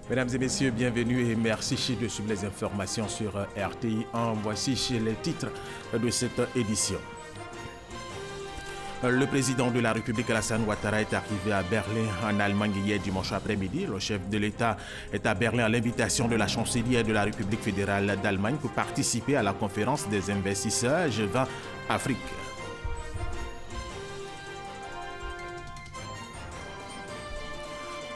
Mesdames et messieurs, bienvenue et merci de suivre les informations sur RTI 1. Voici les titres de cette édition. Le président de la République, Alassane Ouattara, est arrivé à Berlin, en Allemagne, hier dimanche après-midi. Le chef de l'État est à Berlin à l'invitation de la chancelière de la République fédérale d'Allemagne pour participer à la conférence des investisseurs G20 Afrique.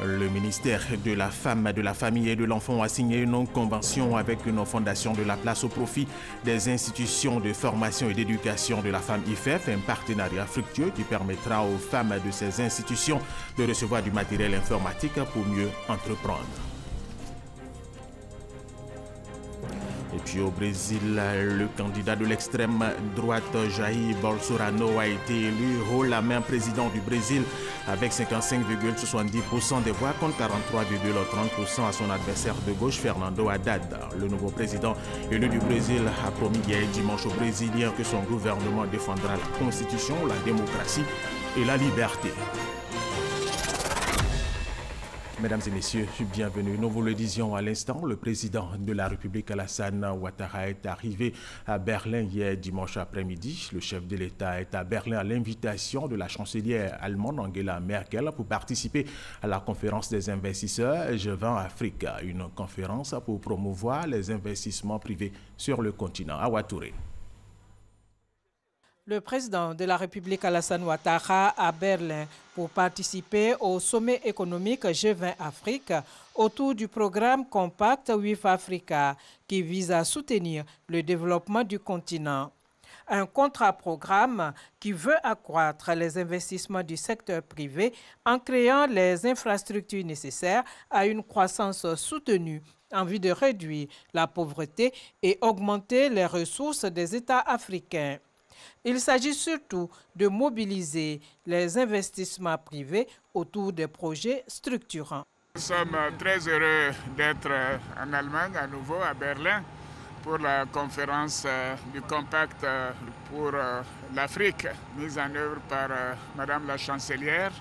Le ministère de la Femme, de la Famille et de l'Enfant a signé une convention avec une fondation de la place au profit des institutions de formation et d'éducation de la femme IFEF, un partenariat fructueux qui permettra aux femmes de ces institutions de recevoir du matériel informatique pour mieux entreprendre. Et puis au Brésil, le candidat de l'extrême droite Jair Bolsonaro a été élu haut la main président du Brésil avec 55,70% des voix contre 43,30% à son adversaire de gauche Fernando Haddad. Le nouveau président élu du Brésil a promis hier dimanche aux Brésiliens que son gouvernement défendra la Constitution, la démocratie et la liberté. Mesdames et messieurs, bienvenue. Nous vous le disions à l'instant, le président de la République, Alassane Ouattara, est arrivé à Berlin hier dimanche après-midi. Le chef de l'État est à Berlin à l'invitation de la chancelière allemande Angela Merkel pour participer à la conférence des investisseurs G20 Afrique, une conférence pour promouvoir les investissements privés sur le continent. Awa Touré. Le président de la République Alassane Ouattara à Berlin pour participer au sommet économique G20 Afrique autour du programme Compact with Africa qui vise à soutenir le développement du continent. Un contrat-programme qui veut accroître les investissements du secteur privé en créant les infrastructures nécessaires à une croissance soutenue en vue de réduire la pauvreté et augmenter les ressources des États africains. Il s'agit surtout de mobiliser les investissements privés autour des projets structurants. Nous sommes très heureux d'être en Allemagne, à nouveau à Berlin, pour la conférence du Compact pour l'Afrique, mise en œuvre par Madame la Chancelière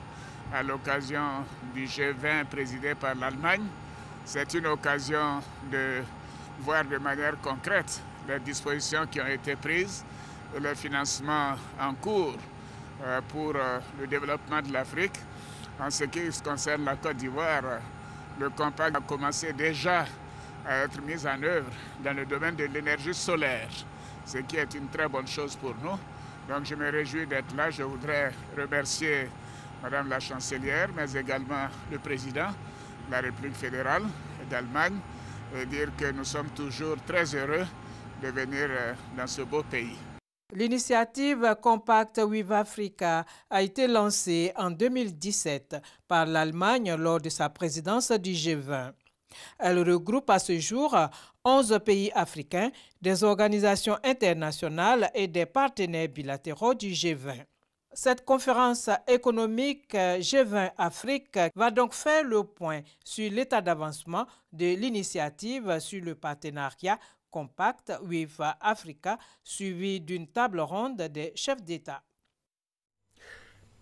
à l'occasion du G20 présidé par l'Allemagne. C'est une occasion de voir de manière concrète les dispositions qui ont été prises et le financement en cours pour le développement de l'Afrique. En ce qui concerne la Côte d'Ivoire, le compact a commencé déjà à être mis en œuvre dans le domaine de l'énergie solaire, ce qui est une très bonne chose pour nous. Donc je me réjouis d'être là. Je voudrais remercier Madame la Chancelière, mais également le Président de la République fédérale d'Allemagne et dire que nous sommes toujours très heureux de venir dans ce beau pays. L'initiative Compact with Africa a été lancée en 2017 par l'Allemagne lors de sa présidence du G20. Elle regroupe à ce jour 11 pays africains, des organisations internationales et des partenaires bilatéraux du G20. Cette conférence économique G20 Afrique va donc faire le point sur l'état d'avancement de l'initiative sur le partenariat Compact with Africa, suivi d'une table ronde des chefs d'État.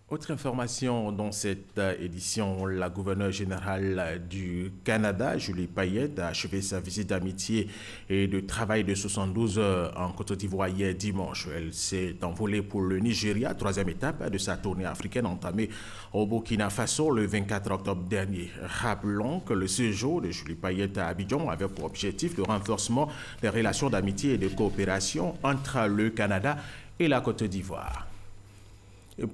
Autre information dans cette édition, la gouverneure générale du Canada, Julie Payette, a achevé sa visite d'amitié et de travail de 72 heures en Côte d'Ivoire hier dimanche. Elle s'est envolée pour le Nigeria, troisième étape de sa tournée africaine entamée au Burkina Faso le 24 octobre dernier. Rappelons que le séjour de Julie Payette à Abidjan avait pour objectif le renforcement des relations d'amitié et de coopération entre le Canada et la Côte d'Ivoire.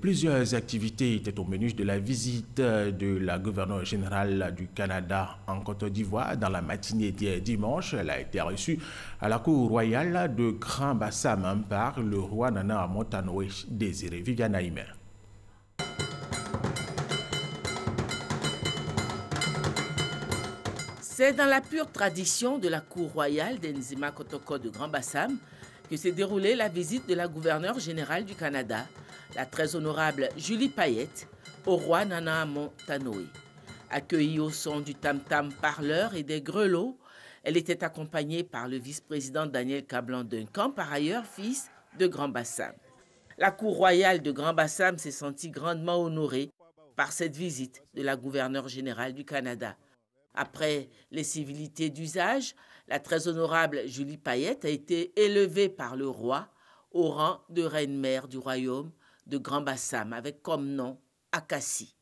Plusieurs activités étaient au menu de la visite de la gouverneure générale du Canada en Côte d'Ivoire. Dans la matinée d'hier dimanche, elle a été reçue à la cour royale de Grand Bassam par le roi Nana Amo Tanoé Désiré. Viviane Aïmer. C'est dans la pure tradition de la cour royale d'Enzima Kotoko de Grand Bassam que s'est déroulée la visite de la gouverneure générale du Canada, la très honorable Julie Payette, au roi Nana Amo Tanoé. Accueillie au son du tam-tam parleur et des grelots, elle était accompagnée par le vice-président Daniel Kablan-Duncan, par ailleurs fils de Grand Bassam. La cour royale de Grand Bassam s'est sentie grandement honorée par cette visite de la gouverneure générale du Canada. Après les civilités d'usage, la très honorable Julie Payette a été élevée par le roi au rang de reine-mère du royaume de Grand Bassam avec comme nom Akassi.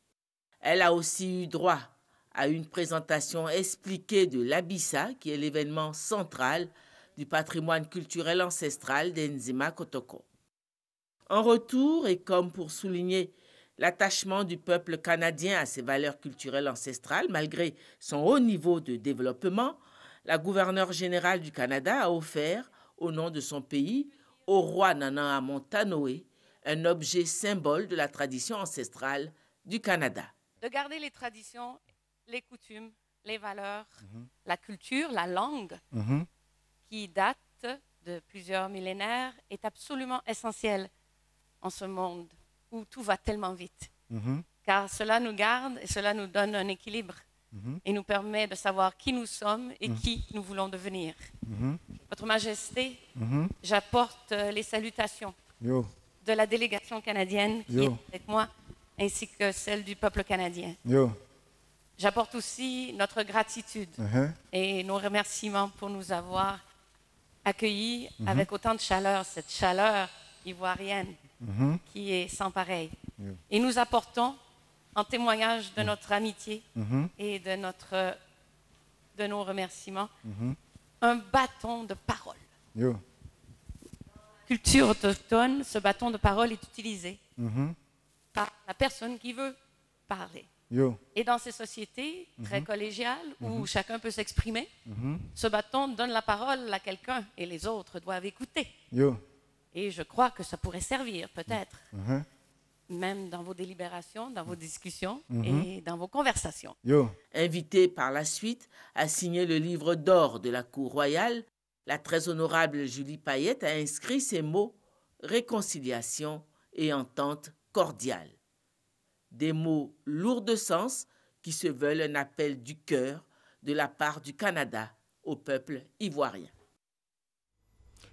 Elle a aussi eu droit à une présentation expliquée de l'Abissa, qui est l'événement central du patrimoine culturel ancestral d'Enzima Kotoko. En retour, et comme pour souligner l'attachement du peuple canadien à ses valeurs culturelles ancestrales, malgré son haut niveau de développement, la gouverneure générale du Canada a offert, au nom de son pays, au roi Nana Amon Tanoé, un objet symbole de la tradition ancestrale du Canada. De garder les traditions, les coutumes, les valeurs, la culture, la langue, qui date de plusieurs millénaires, est absolument essentiel en ce monde où tout va tellement vite. Car cela nous garde et cela nous donne un équilibre et nous permet de savoir qui nous sommes et qui nous voulons devenir. Votre Majesté, j'apporte les salutations de la délégation canadienne qui est avec moi, ainsi que celle du peuple canadien. J'apporte aussi notre gratitude et nos remerciements pour nous avoir accueillis avec autant de chaleur, cette chaleur ivoirienne qui est sans pareil. Et nous apportons, en témoignage de notre amitié et de nos remerciements, un bâton de parole. Culture autochtone, ce bâton de parole est utilisé par la personne qui veut parler. Et dans ces sociétés très collégiales où chacun peut s'exprimer, ce bâton donne la parole à quelqu'un et les autres doivent écouter. Et je crois que ça pourrait servir peut-être, même dans vos délibérations, dans vos discussions et dans vos conversations. Invitée par la suite à signer le livre d'or de la Cour royale, la très honorable Julie Payette a inscrit ces mots « réconciliation et entente cordiale ». Des mots lourds de sens qui se veulent un appel du cœur de la part du Canada au peuple ivoirien.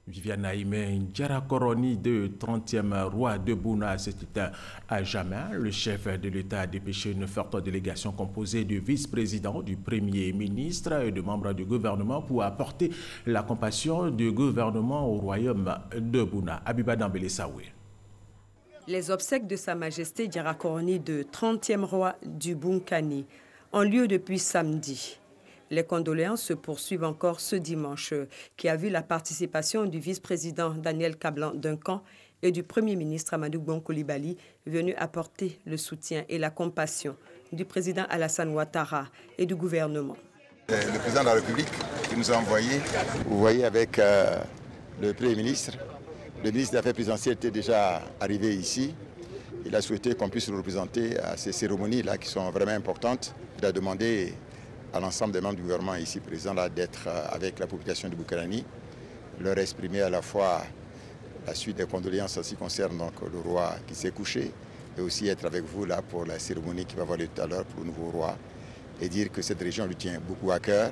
Viviane Aimé Diarakoroni, de 30e roi de Bouna, c'était à jamais. Le chef de l'État a dépêché une forte délégation composée du vice-président, du premier ministre et de membres du gouvernement pour apporter la compassion du gouvernement au royaume de Bouna. Abiba Dambélé Saoué. Les obsèques de Sa Majesté Diarakoroni, de 30e roi du Bunkani, ont lieu depuis samedi. Les condoléances se poursuivent encore ce dimanche, qui a vu la participation du vice-président Daniel Kablan-Duncan et du premier ministre Amadou Bon Coulibaly, venus apporter le soutien et la compassion du président Alassane Ouattara et du gouvernement. Le président de la République qui nous a envoyé, vous voyez, avec le premier ministre. Le ministre des Affaires présidentielles était déjà arrivé ici. Il a souhaité qu'on puisse le représenter à ces cérémonies-là qui sont vraiment importantes. Il a demandé à l'ensemble des membres du gouvernement ici présents d'être avec la population de Bukarani, leur exprimer à la fois la suite des condoléances en ce qui concerne donc le roi qui s'est couché, et aussi être avec vous là pour la cérémonie qui va avoir lieu tout à l'heure pour le nouveau roi, et dire que cette région lui tient beaucoup à cœur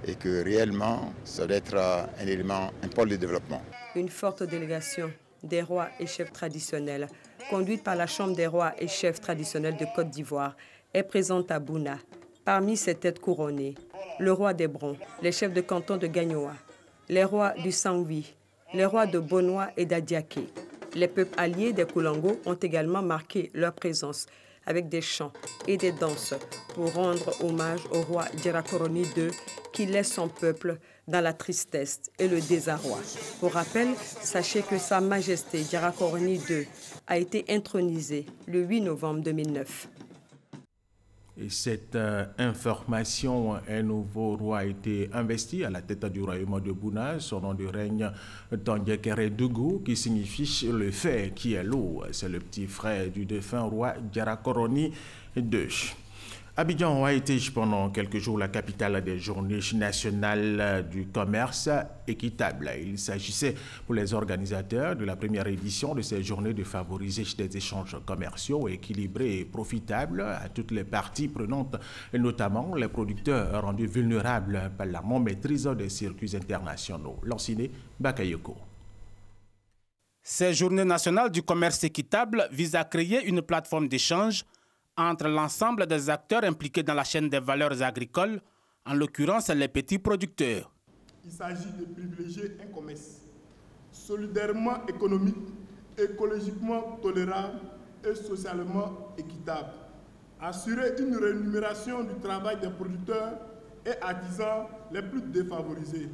et que réellement ça doit être un élément, un pôle de développement. Une forte délégation des rois et chefs traditionnels, conduite par la Chambre des rois et chefs traditionnels de Côte d'Ivoire, est présente à Bouna. Parmi ces têtes couronnées, le roi d'Hébron, les chefs de canton de Gagnoa, les rois du Sangui, les rois de Bonoa et d'Adiaké. Les peuples alliés des Koulango ont également marqué leur présence avec des chants et des danses pour rendre hommage au roi Diarakoroni II qui laisse son peuple dans la tristesse et le désarroi. Pour rappel, sachez que Sa Majesté Diarakoroni II a été intronisé le 8 novembre 2009. Et cette information, un nouveau roi a été investi à la tête du royaume de Bouna. Son nom de règne, Tandiakere Dougou, qui signifie le fer qui est l'eau. C'est le petit frère du défunt roi Diarakoroni II. Abidjan a été pendant quelques jours la capitale des journées nationales du commerce équitable. Il s'agissait pour les organisateurs de la première édition de ces journées de favoriser des échanges commerciaux équilibrés et profitables à toutes les parties prenantes, et notamment les producteurs rendus vulnérables par la non-maîtrise des circuits internationaux. Lanciné Bakayoko. Ces journées nationales du commerce équitable visent à créer une plateforme d'échange entre l'ensemble des acteurs impliqués dans la chaîne des valeurs agricoles en l'occurrence les petits producteurs. Il s'agit de privilégier un commerce solidairement économique, écologiquement tolérable et socialement équitable. Assurer une rémunération du travail des producteurs et artisans les plus défavorisés,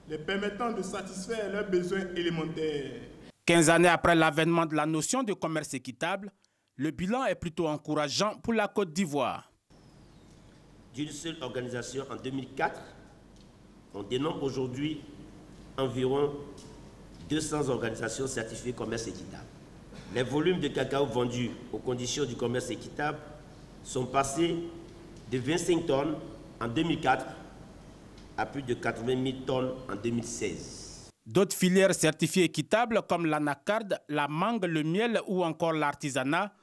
les permettant de satisfaire leurs besoins élémentaires. 15 années après l'avènement de la notion de commerce équitable, le bilan est plutôt encourageant pour la Côte d'Ivoire. D'une seule organisation en 2004, on dénombre aujourd'hui environ 200 organisations certifiées commerce équitable. Les volumes de cacao vendus aux conditions du commerce équitable sont passés de 25 tonnes en 2004 à plus de 80 000 tonnes en 2016. D'autres filières certifiées équitables comme l'anacarde, la mangue, le miel ou encore l'artisanat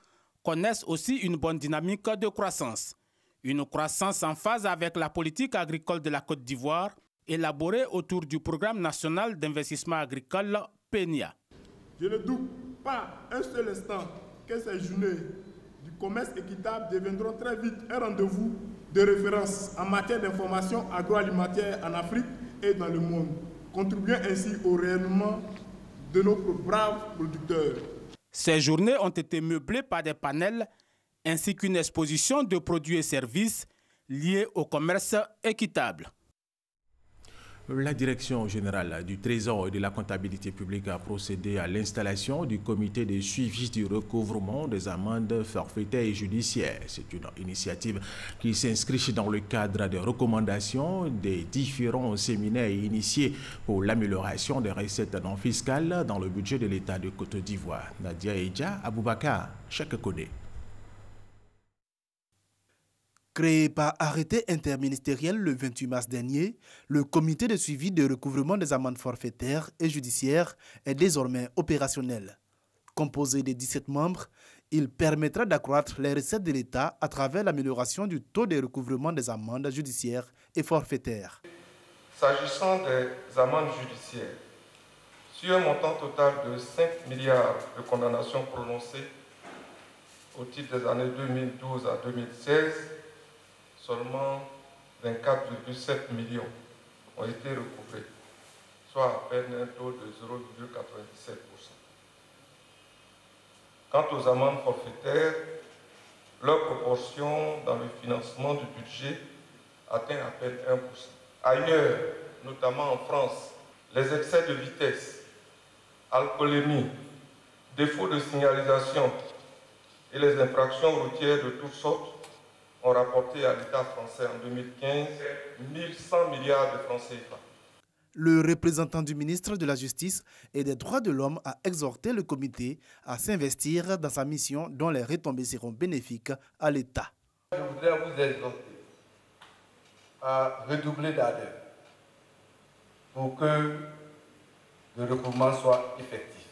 connaissent aussi une bonne dynamique de croissance. Une croissance en phase avec la politique agricole de la Côte d'Ivoire, élaborée autour du programme national d'investissement agricole PENIA. Je ne doute pas un seul instant que ces journées du commerce équitable deviendront très vite un rendez-vous de référence en matière d'information agroalimentaire en Afrique et dans le monde, contribuant ainsi au rayonnement de nos braves producteurs. Ces journées ont été meublées par des panels ainsi qu'une exposition de produits et services liés au commerce équitable. La Direction générale du Trésor et de la comptabilité publique a procédé à l'installation du comité de suivi du recouvrement des amendes forfaitaires et judiciaires. C'est une initiative qui s'inscrit dans le cadre des recommandations des différents séminaires initiés pour l'amélioration des recettes non fiscales dans le budget de l'État de Côte d'Ivoire. Nadia Eja, Aboubakar, Cheikh Kodé. Créé par arrêté interministériel le 28 mars dernier, le comité de suivi de recouvrement des amendes forfaitaires et judiciaires est désormais opérationnel. Composé de 17 membres, il permettra d'accroître les recettes de l'État à travers l'amélioration du taux de recouvrement des amendes judiciaires et forfaitaires. S'agissant des amendes judiciaires, sur un montant total de 5 milliards de condamnations prononcées au titre des années 2012 à 2016, seulement 24,7 millions ont été recouvrés, soit à peine un taux de 0,97%. Quant aux amendes forfaitaires, leur proportion dans le financement du budget atteint à peine 1%. Ailleurs, notamment en France, les excès de vitesse, alcoolémie, défaut de signalisation et les infractions routières de toutes sortes ont rapporté à l'État français en 2015 1100 milliards de francs CFA. Le représentant du ministre de la Justice et des Droits de l'Homme a exhorté le comité à s'investir dans sa mission dont les retombées seront bénéfiques à l'État. Je voudrais vous exhorter à redoubler d'ardeur pour que le recouvrement soit effectif.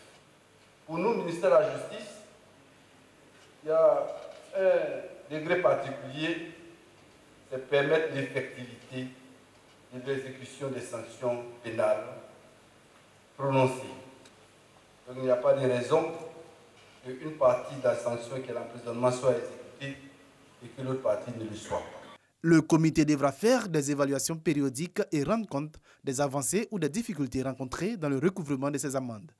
Pour nous, ministère de la Justice, il y a un degré particulier, c'est permettre l'effectivité de l'exécution des sanctions pénales prononcées. Donc il n'y a pas de raison qu'une partie de la sanction qui est l'emprisonnement soit exécutée et que l'autre partie ne le soit pas. Le comité devra faire des évaluations périodiques et rendre compte des avancées ou des difficultés rencontrées dans le recouvrement de ces amendes.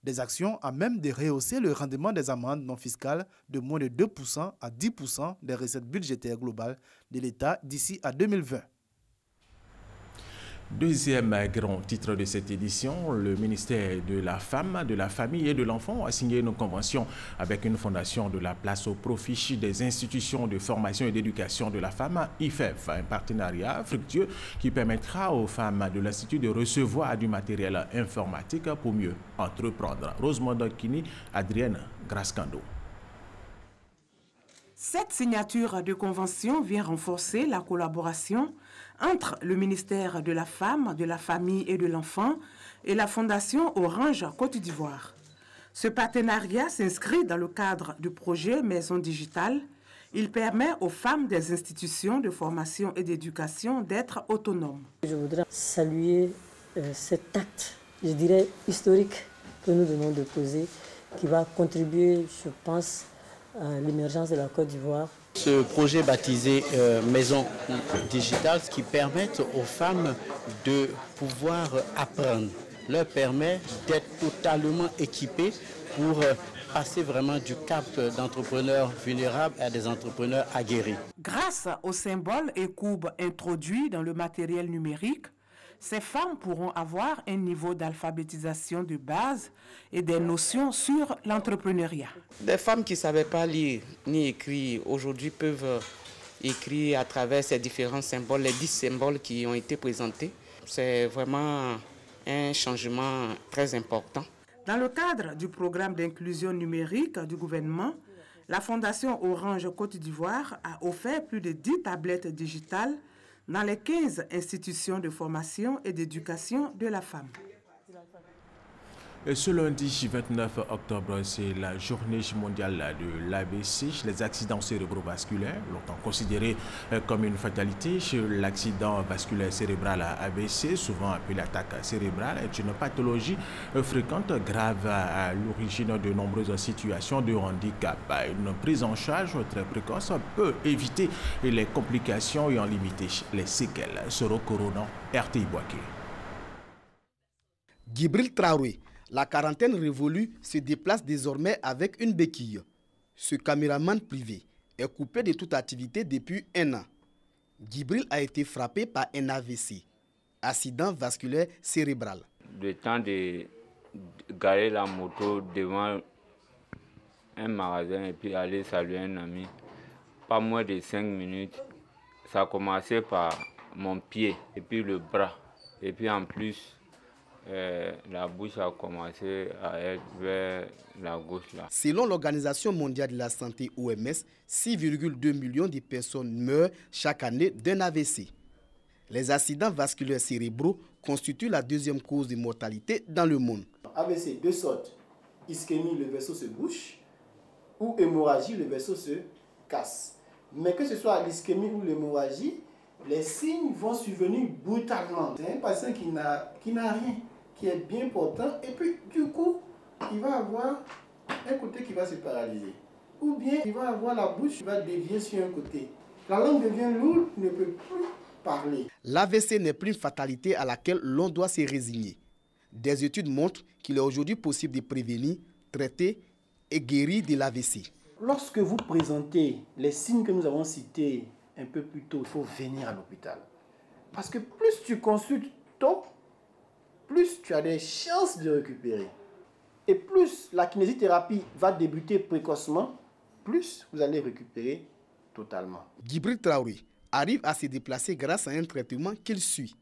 Des actions à même de rehausser le rendement des amendes non fiscales de moins de 2% à 10% des recettes budgétaires globales de l'État d'ici à 2020. Deuxième grand titre de cette édition, le ministère de la Femme, de la Famille et de l'Enfant a signé une convention avec une fondation de la place au profit des institutions de formation et d'éducation de la femme, IFEF, un partenariat fructueux qui permettra aux femmes de l'Institut de recevoir du matériel informatique pour mieux entreprendre. Rosemonde Kini, Adrienne Grascando. Cette signature de convention vient renforcer la collaboration entre le ministère de la Femme, de la Famille et de l'Enfant et la Fondation Orange Côte d'Ivoire. Ce partenariat s'inscrit dans le cadre du projet Maison Digitale. Il permet aux femmes des institutions de formation et d'éducation d'être autonomes. Je voudrais saluer cet acte, je dirais historique, que nous venons de poser, qui va contribuer, je pense, à l'émergence de la Côte d'Ivoire Ce projet baptisé Maison Digitale, ce qui permet aux femmes de pouvoir apprendre, leur permet d'être totalement équipées pour passer vraiment du cap d'entrepreneurs vulnérables à des entrepreneurs aguerris. Grâce aux symboles et courbes introduits dans le matériel numérique, ces femmes pourront avoir un niveau d'alphabétisation de base et des notions sur l'entrepreneuriat. Des femmes qui ne savaient pas lire ni écrire aujourd'hui peuvent écrire à travers ces différents symboles, les 10 symboles qui ont été présentés. C'est vraiment un changement très important. Dans le cadre du programme d'inclusion numérique du gouvernement, la Fondation Orange Côte d'Ivoire a offert plus de 10 tablettes digitales dans les 15 institutions de formation et d'éducation de la femme. Et ce lundi 29 octobre, c'est la journée mondiale de l'AVC. Les accidents cérébrovasculaires, longtemps considérés comme une fatalité. L'accident vasculaire cérébral AVC, souvent appelé attaque cérébrale, est une pathologie fréquente, grave à l'origine de nombreuses situations de handicap. Une prise en charge très précoce peut éviter les complications et en limiter les séquelles. Soro Coronan, RTI Boaké. Djibril Traoré, la quarantaine révolue, se déplace désormais avec une béquille. Ce caméraman privé est coupé de toute activité depuis 1 an. Djibril a été frappé par un AVC, accident vasculaire cérébral. Le temps de garer la moto devant un magasin et puis aller saluer un ami, pas moins de 5 minutes, ça a commencé par mon pied et puis le bras. Et puis en plus, la bouche a commencé à être vers la gauche là. Selon l'Organisation mondiale de la santé OMS, 6,2 millions de personnes meurent chaque année d'un AVC. Les accidents vasculaires cérébraux constituent la deuxième cause de mortalité dans le monde. AVC, deux sortes. Ischémie, le vaisseau se bouche, ou hémorragie, le vaisseau se casse. Mais que ce soit l'ischémie ou l'hémorragie, les signes vont survenir brutalement. C'est un patient qui n'a rien, qui est bien portant, et puis du coup, il va avoir un côté qui va se paralyser. Ou bien il va avoir la bouche qui va dévier sur un côté. La langue devient lourde, il ne peut plus parler. L'AVC n'est plus une fatalité à laquelle l'on doit se résigner. Des études montrent qu'il est aujourd'hui possible de prévenir, traiter et guérir de l'AVC. Lorsque vous présentez les signes que nous avons cités un peu plus tôt, il faut venir à l'hôpital. Parce que plus tu consultes tôt, plus tu as des chances de récupérer. Et plus la kinésithérapie va débuter précocement, plus vous allez récupérer totalement. Djibril Traoré arrive à se déplacer grâce à un traitement qu'il suit.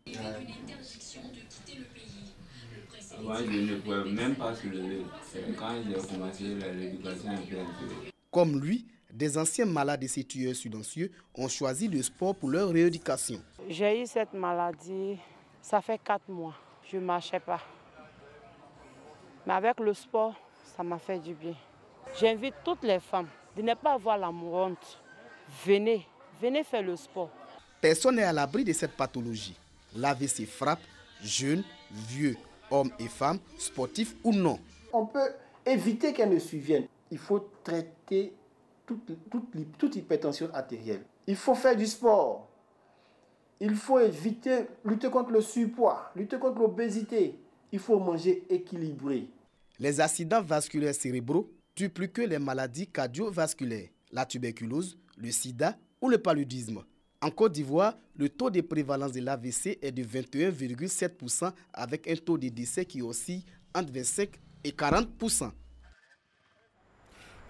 Moi, je ne pouvais même pas se lever. C'est quand j'ai commencé l'éducation intellectuelle. Comme lui, des anciens malades et ces tueurs silencieux ont choisi le sport pour leur rééducation. J'ai eu cette maladie, ça fait 4 mois. Je ne marchais pas. Mais avec le sport, ça m'a fait du bien. J'invite toutes les femmes de ne pas avoir la honte. Venez faire le sport. Personne n'est à l'abri de cette pathologie. L'AVC frappe jeunes, vieux, hommes et femmes, sportifs ou non. On peut éviter qu'elle ne survienne. Il faut traiter toute hypertension artérielle. Il faut faire du sport. Il faut lutter contre le surpoids, lutter contre l'obésité. Il faut manger équilibré. Les accidents vasculaires cérébraux tuent plus que les maladies cardiovasculaires, la tuberculose, le sida ou le paludisme. En Côte d'Ivoire, le taux de prévalence de l'AVC est de 21,7% avec un taux de décès qui oscille entre 25 et 40%.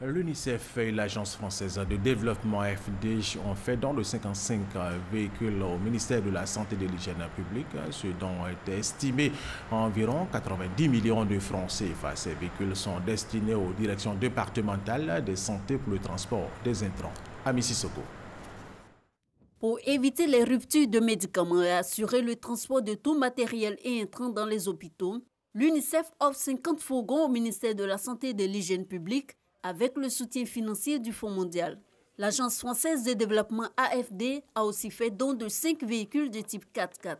L'UNICEF et l'Agence française de développement AFD ont fait don de 55 véhicules au ministère de la Santé et de l'Hygiène publique. Ce don est estimé à environ 90 millions de francs CFA. Ces véhicules sont destinés aux directions départementales de santé pour le transport des intrants. Ami Sissoko. Pour éviter les ruptures de médicaments et assurer le transport de tout matériel et intrants dans les hôpitaux, l'UNICEF offre 50 fourgons au ministère de la Santé et de l'Hygiène publique avec le soutien financier du Fonds mondial. L'Agence française de développement AFD a aussi fait don de 5 véhicules de type 4x4.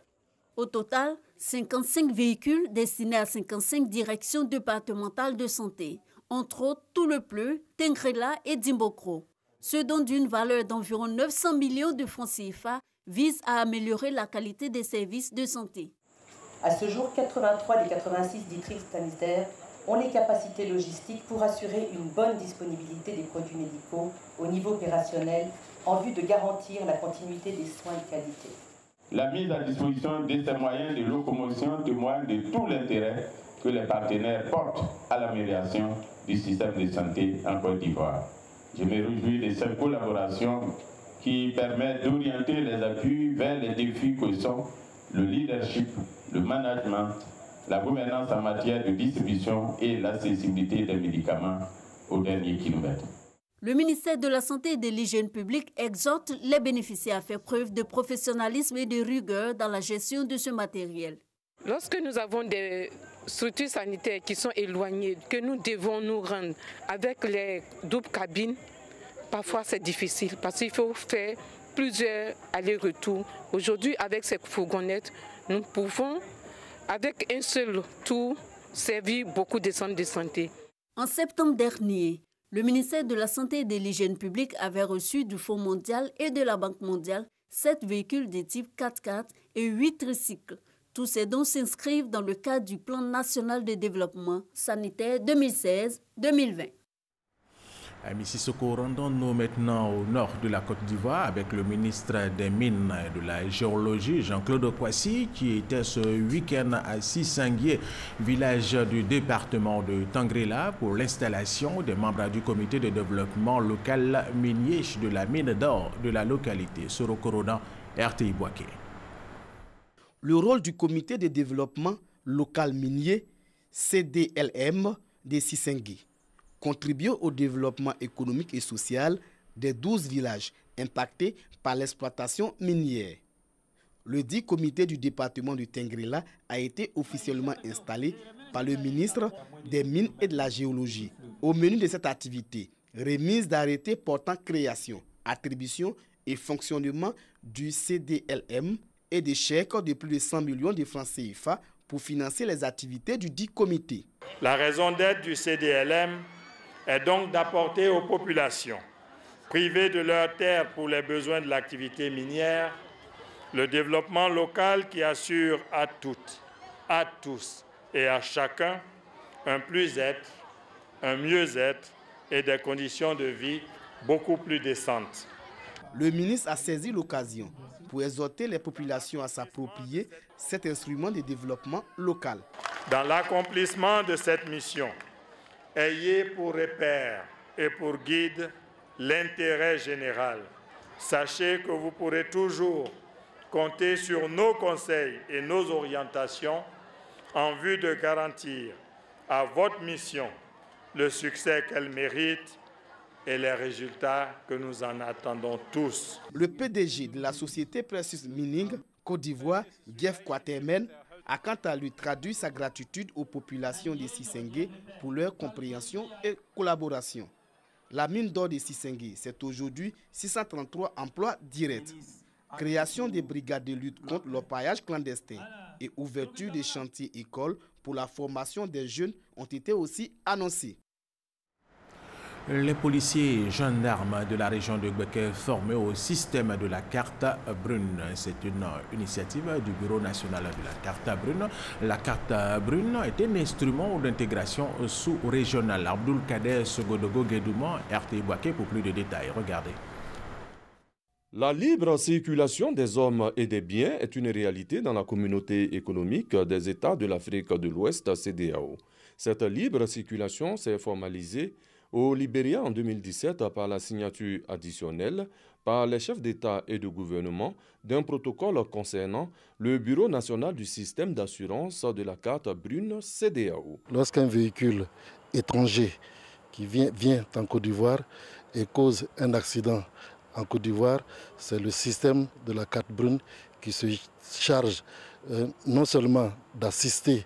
Au total, 55 véhicules destinés à 55 directions départementales de santé, entre autres Toulepleu, Tengrela et Dimbokro. Ce don d'une valeur d'environ 900 millions de francs CFA vise à améliorer la qualité des services de santé. À ce jour, 83 des 86 districts sanitaires ont les capacités logistiques pour assurer une bonne disponibilité des produits médicaux au niveau opérationnel en vue de garantir la continuité des soins de qualité. La mise à disposition de ces moyens de locomotion témoigne de tout l'intérêt que les partenaires portent à l'amélioration du système de santé en Côte d'Ivoire. Je me réjouis de cette collaboration qui permet d'orienter les appuis vers les défis que sont le leadership, le management, la gouvernance en matière de distribution et l'accessibilité des médicaments au dernier kilomètre. Le ministère de la Santé et de l'Hygiène publique exhorte les bénéficiaires à faire preuve de professionnalisme et de rigueur dans la gestion de ce matériel. Lorsque nous avons des structures sanitaires qui sont éloignées, que nous devons nous rendre avec les doubles cabines, parfois c'est difficile parce qu'il faut faire plusieurs allers-retours. Aujourd'hui, avec ces fourgonnettes, nous pouvons, avec un seul tour, servir beaucoup de centres de santé. En septembre dernier, le ministère de la Santé et de l'Hygiène publique avait reçu du Fonds mondial et de la Banque mondiale 7 véhicules de type 4x4 et 8 tricycles. Tous ces dons s'inscrivent dans le cadre du Plan national de développement sanitaire 2016-2020. Amis Sissoko, rendons-nous maintenant au nord de la Côte d'Ivoire avec le ministre des Mines et de la Géologie, Jean-Claude Kwasi, qui était ce week-end à Sissanguié, village du département de Tangrela, pour l'installation des membres du comité de développement local minier de la mine d'or de la localité. Sorokorodan, RTI Boaké. Le rôle du comité de développement local minier, CDLM, de Sissanguié, contribuer au développement économique et social des 12 villages impactés par l'exploitation minière. Le dit comité du département du Tangrela a été officiellement installé par le ministre des Mines et de la Géologie. Au menu de cette activité, remise d'arrêtés portant création, attribution et fonctionnement du CDLM et des chèques de plus de 100 millions de francs CFA pour financer les activités du dit comité. La raison d'être du CDLM est donc d'apporter aux populations privées de leurs terres pour les besoins de l'activité minière le développement local qui assure à toutes, à tous et à chacun un plus-être, un mieux-être et des conditions de vie beaucoup plus décentes. Le ministre a saisi l'occasion pour exhorter les populations à s'approprier cet instrument de développement local. Dans l'accomplissement de cette mission, ayez pour repère et pour guide l'intérêt général. Sachez que vous pourrez toujours compter sur nos conseils et nos orientations en vue de garantir à votre mission le succès qu'elle mérite et les résultats que nous en attendons tous. Le PDG de la société Precious Mining Côte d'Ivoire, Jeff Quatermen, a quant à lui traduit sa gratitude aux populations de Sissanguié pour leur compréhension et collaboration. La mine d'or de Sissanguié, c'est aujourd'hui 633 emplois directs. Création des brigades de lutte contre l'orpaillage clandestin et ouverture des chantiers écoles pour la formation des jeunes ont été aussi annoncés. Les policiers et gendarmes de la région de Gbeke formés au système de la carte brune. C'est une initiative du Bureau national de la carte brune. La carte brune est un instrument d'intégration sous-régionale. Abdul Kader Sogodogo Guédouma, RTI Boaké pour plus de détails. Regardez. La libre circulation des hommes et des biens est une réalité dans la communauté économique des États de l'Afrique de l'Ouest, CEDEAO. Cette libre circulation s'est formalisée au Libéria en 2017 par la signature additionnelle par les chefs d'État et de gouvernement d'un protocole concernant le Bureau national du système d'assurance de la carte brune CEDEAO. Lorsqu'un véhicule étranger qui vient en Côte d'Ivoire et cause un accident en Côte d'Ivoire, c'est le système de la carte brune qui se charge non seulement d'assister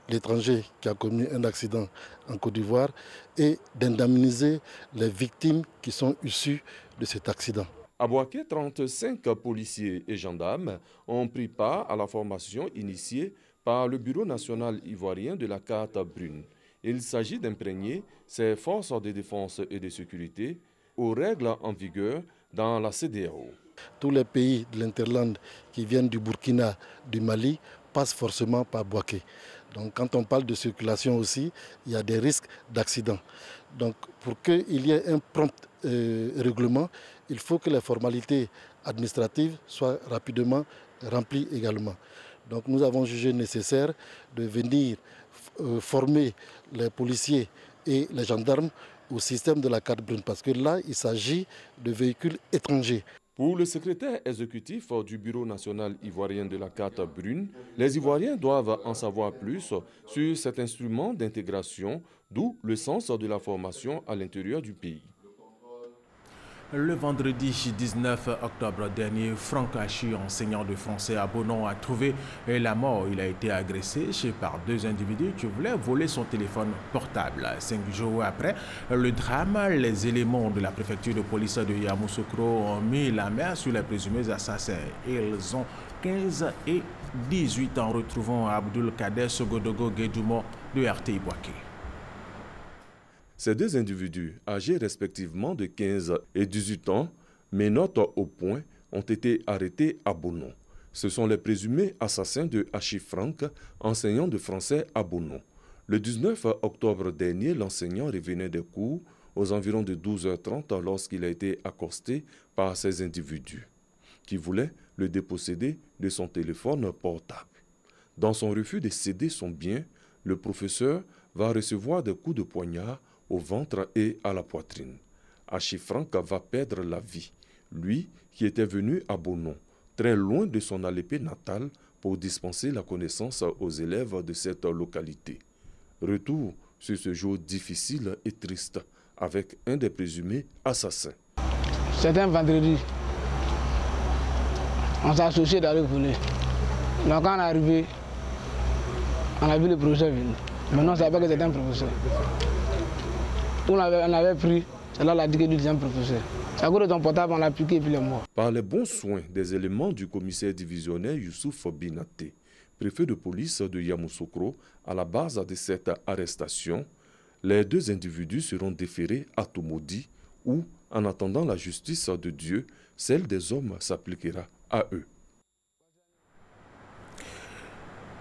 l'étranger qui a commis un accident en Côte d'Ivoire et d'indemniser les victimes qui sont issues de cet accident. À Boaké, 35 policiers et gendarmes ont pris part à la formation initiée par le Bureau national ivoirien de la carte brune. Il s'agit d'imprégner ces forces de défense et de sécurité aux règles en vigueur dans la CEDEAO. Tous les pays de l'Interland qui viennent du Burkina, du Mali, passent forcément par Bouaké. Donc quand on parle de circulation aussi, il y a des risques d'accident. Donc pour qu'il y ait un prompt règlement, il faut que les formalités administratives soient rapidement remplies également. Donc nous avons jugé nécessaire de venir former les policiers et les gendarmes au système de la carte brune, parce que là, il s'agit de véhicules étrangers. Pour le secrétaire exécutif du Bureau national ivoirien de la carte brune, les Ivoiriens doivent en savoir plus sur cet instrument d'intégration, d'où le sens de la formation à l'intérieur du pays. Le vendredi 19 octobre dernier, Franck Hachi, enseignant de français à Bonon, a trouvé la mort. Il a été agressé par deux individus qui voulaient voler son téléphone portable. 5 jours après le drame, les éléments de la préfecture de police de Yamoussoukro ont mis la main sur les présumés assassins. Ils ont 15 et 18 ans. Retrouvons Abdul Kader Sogodogo Guédoumo de RTI Bouaké. Ces deux individus, âgés respectivement de 15 et 18 ans, menottes au poing, ont été arrêtés à Bonon. Ce sont les présumés assassins de Hachi Franck, enseignant de français à Bonon. Le 19 octobre dernier, l'enseignant revenait des cours aux environs de 12h30 lorsqu'il a été accosté par ces individus qui voulaient le déposséder de son téléphone portable. Dans son refus de céder son bien, le professeur va recevoir des coups de poignard au ventre et à la poitrine. Hachi Franck va perdre la vie, lui qui était venu à Bonon, très loin de son Alépé natale, pour dispenser la connaissance aux élèves de cette localité. Retour sur ce jour difficile et triste avec un des présumés assassins. C'est un vendredi. On s'est associé d'aller voler. Donc quand on est arrivé, on a vu le professeur venir. Maintenant on ne savait pas que c'était un professeur. On avait pris, c'est là la dit que du deuxième professeur. À cause de ton portable, on l'a piqué et puis il est mort. Par les bons soins des éléments du commissaire divisionnaire Youssouf Binaté, préfet de police de Yamoussoukro, à la base de cette arrestation, les deux individus seront déférés à Tomodi où, en attendant la justice de Dieu, celle des hommes s'appliquera à eux.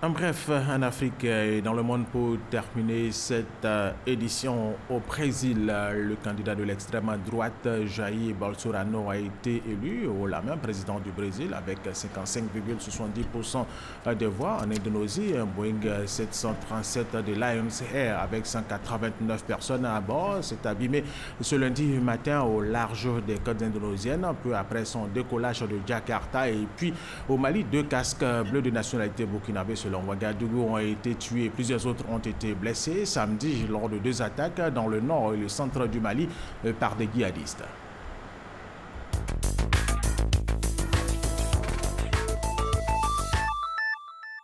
En bref, en Afrique et dans le monde, pour terminer cette édition au Brésil, le candidat de l'extrême droite, Jair Bolsonaro, a été élu au la main président du Brésil avec 55,70% des voix. En Indonésie, un Boeing 737 de Lions Air avec 189 personnes à bord s'est abîmé ce lundi matin au large des côtes indonésiennes, peu après son décollage de Jakarta. Et puis au Mali, 2 casques bleus de nationalité burkinabé selon Ouagadougou ont été tués. Plusieurs autres ont été blessés samedi lors de 2 attaques dans le nord et le centre du Mali par des djihadistes.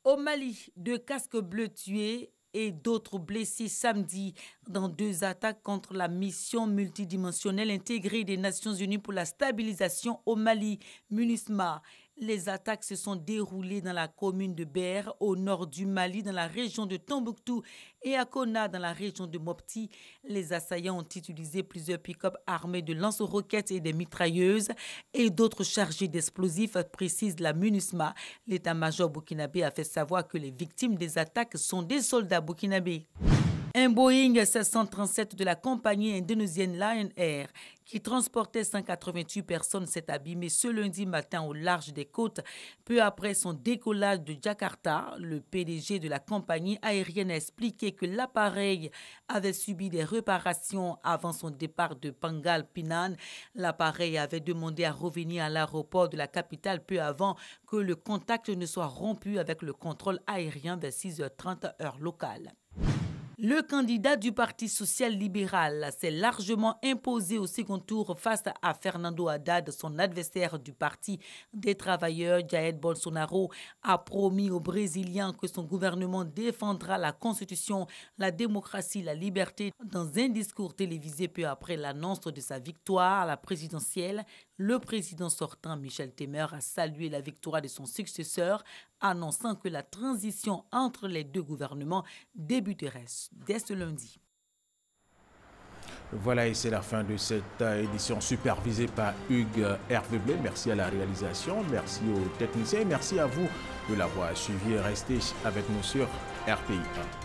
Au Mali, 2 casques bleus tués et d'autres blessés samedi dans 2 attaques contre la mission multidimensionnelle intégrée des Nations Unies pour la stabilisation au Mali, MINUSMA. Les attaques se sont déroulées dans la commune de Ber, au nord du Mali, dans la région de Tombouctou, et à Konna, dans la région de Mopti. Les assaillants ont utilisé plusieurs pick-up armés de lance-roquettes et des mitrailleuses et d'autres chargés d'explosifs, précise la MINUSMA. L'état-major burkinabé a fait savoir que les victimes des attaques sont des soldats burkinabés. Un Boeing 737 de la compagnie indonésienne Lion Air qui transportait 188 personnes s'est abîmé ce lundi matin au large des côtes. Peu après son décollage de Jakarta, le PDG de la compagnie aérienne a expliqué que l'appareil avait subi des réparations avant son départ de Pangkal Pinang. L'appareil avait demandé à revenir à l'aéroport de la capitale peu avant que le contact ne soit rompu avec le contrôle aérien vers 6h30 heure locale. Le candidat du Parti social-libéral s'est largement imposé au second tour face à Fernando Haddad. Son adversaire du Parti des travailleurs, Jair Bolsonaro, a promis aux Brésiliens que son gouvernement défendra la Constitution, la démocratie, la liberté. Dans un discours télévisé peu après l'annonce de sa victoire à la présidentielle, le président sortant Michel Temer a salué la victoire de son successeur, annonçant que la transition entre les 2 gouvernements débuterait dès ce lundi. Voilà, et c'est la fin de cette édition supervisée par Hugues Hervé Blé. Merci à la réalisation, merci aux techniciens et merci à vous de l'avoir suivi. Restez avec nous sur RTI 1.